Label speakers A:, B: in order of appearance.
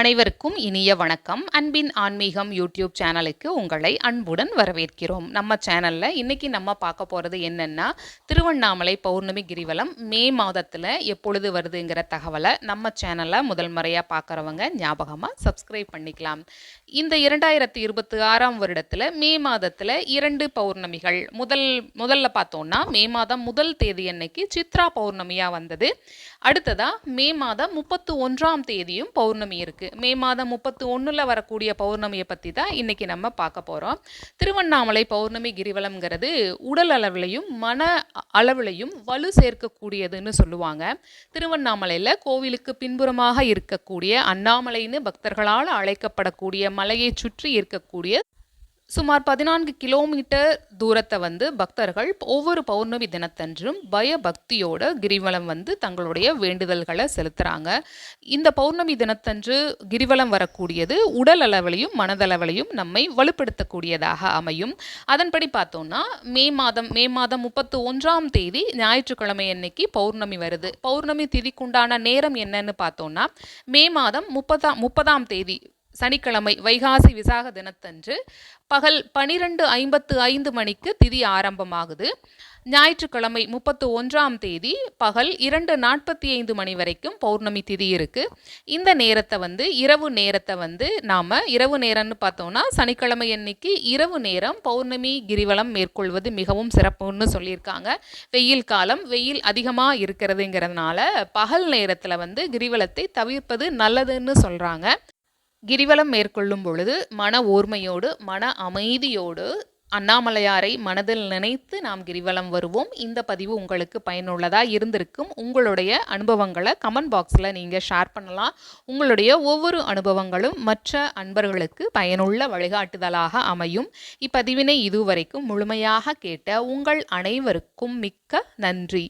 A: அனைவருக்கும் இனிய வணக்கம். அன்பின் ஆன்மீகம் யூடியூப் சேனலுக்கு உங்களை அன்புடன் வரவேற்கிறோம். நம்ம சேனல்ல இன்னைக்கு நம்ம பார்க்க போறது என்னன்னா, திருவண்ணாமலை பௌர்ணமி கிரிவலம் மே மாதத்துல எப்பொழுது வருதுங்கிற தகவலை நம்ம சேனல்ல முதல் முறையா பார்க்குறவங்க ஞாபகமா சப்ஸ்கிரைப் பண்ணிக்கலாம். இந்த 2026ஆம் வருடத்துல மே மாதத்துல 2 பௌர்ணமிகள் முதல்ல பார்த்தோம்னா மே மாதம் முதல் தேதி அன்னைக்கு சித்ரா பௌர்ணமியா வந்தது. அடுத்ததா மே மாதம் 31ஆம் தேதியும் பௌர்ணமி இருக்கு. மே மாதம் 31ல வரக்கூடிய பௌர்ணமியை பத்தி தான் இன்னைக்கு நம்ம பார்க்க போறோம். திருவண்ணாமலை பௌர்ணமி கிரிவலம்ங்கிறது உடல் அளவிலையும் மன அளவிலையும் வலு சேர்க்கக்கூடியதுன்னு சொல்லுவாங்க. திருவண்ணாமலையில கோவிலுக்கு பின்புறமாக இருக்கக்கூடிய அண்ணாமலைன்னு பக்தர்களால் அழைக்கப்படக்கூடிய மலையை சுற்றி இருக்கக்கூடிய சுமார் 14 கிலோமீட்டர் தூரத்தை பக்தர்கள் ஒவ்வொரு பௌர்ணமி தினத்தன்றும் பயபக்தியோட கிரிவலம் தங்களுடைய வேண்டுதல்களை செலுத்துறாங்க. இந்த பௌர்ணமி தினத்தன்று கிரிவலம் வரக்கூடியது உடல் அளவிலையும் மனதளவிலையும் நம்மை வலுப்படுத்தக்கூடியதாக அமையும். அதன்படி பார்த்தோம்னா மே மாதம் 31ஆம் தேதி ஞாயிற்றுக்கிழமை அன்னைக்கு பௌர்ணமி வருது. பௌர்ணமி திதிக்குண்டான நேரம் என்னன்னு பார்த்தோம்னா மே மாதம் 30ஆம் தேதி சனிக்கிழமை வைகாசி விசாக தினத்தன்று பகல் 12:55 மணிக்கு திதி ஆரம்பமாகுது. ஞாயிற்றுக்கிழமை 31ஆம் தேதி பகல் 2:45 மணி வரைக்கும் பௌர்ணமி திதி இருக்கு. இந்த நேரத்தை இரவு நேரத்தை நாம இரவு நேரம்னு பார்த்தோம்னா சனிக்கிழமை அன்னைக்கு இரவு நேரம் பௌர்ணமி கிரிவலம் மேற்கொள்வது மிகவும் சிறப்புன்னு சொல்லியிருக்காங்க. வெயில் காலம், வெயில் அதிகமாக இருக்கிறதுங்கிறதுனால பகல் நேரத்தில் கிரிவலத்தை தவிர்ப்பது நல்லதுன்னு சொல்றாங்க. கிரிவலம் மேற்கொள்ளும் பொழுது மன ஓர்மையோடு மன அமைதியோடு அண்ணாமலையாரை மனதில் நினைத்து நாம் கிரிவலம் வருவோம். இந்த பதிவு உங்களுக்கு பயனுள்ளதாக இருந்திருக்கும். உங்களுடைய அனுபவங்களை கமெண்ட் பாக்ஸில் நீங்கள் ஷேர் பண்ணலாம். உங்களுடைய ஒவ்வொரு அனுபவங்களும் மற்ற அன்பர்களுக்கு பயனுள்ள வழிகாட்டுதலாக அமையும். இப்பதிவினை இதுவரைக்கும் முழுமையாக கேட்ட உங்கள் அனைவருக்கும் மிக்க நன்றி.